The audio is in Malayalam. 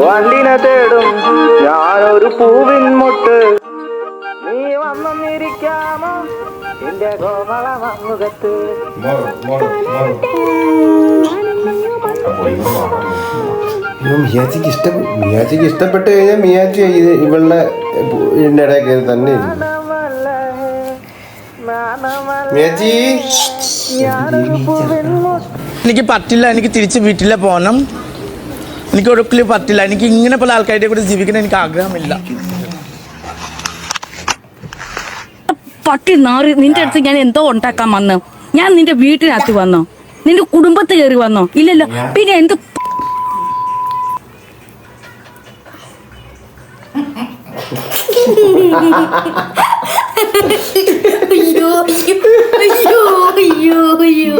വണ്ടിനെ തേടും ഞാനൊരു പൂവിൻ മുട്ട്, നീ വന്നിരിക്കാമോ എന്റെ കോമള മുഖത്ത്. മിയാച്ചിക്ക് ഇഷ്ടപ്പെട്ട് കഴിഞ്ഞാൽ മിയാച്ചി ഇവളുടെ ഇതിന്റെ ഇടയിൽ കയറി തന്നെ മിയാച്ചി. എനിക്ക് പറ്റില്ല, എനിക്ക് തിരിച്ച് വീട്ടിൽ പോകണം. എനിക്ക് ഒരിക്കലും പറ്റില്ല. എനിക്ക് ഇങ്ങനെ പല ആൾക്കാരുടെ കൂടെ ജീവിക്കണം എനിക്ക് ആഗ്രഹമില്ല. പട്ടി നാറി, നിന്റെ അടുത്ത് ഞാൻ എന്തോ ഉണ്ടാക്കാൻ വന്നോ? ഞാൻ നിന്റെ വീട്ടിനകത്ത് വന്നോ? നിന്റെ കുടുംബത്ത് കയറി വന്നോ? ഇല്ലല്ലോ. പിന്നെ എന്ത് അയ്യോ അയ്യോ അയ്യോ അയ്യോ അയ്യോ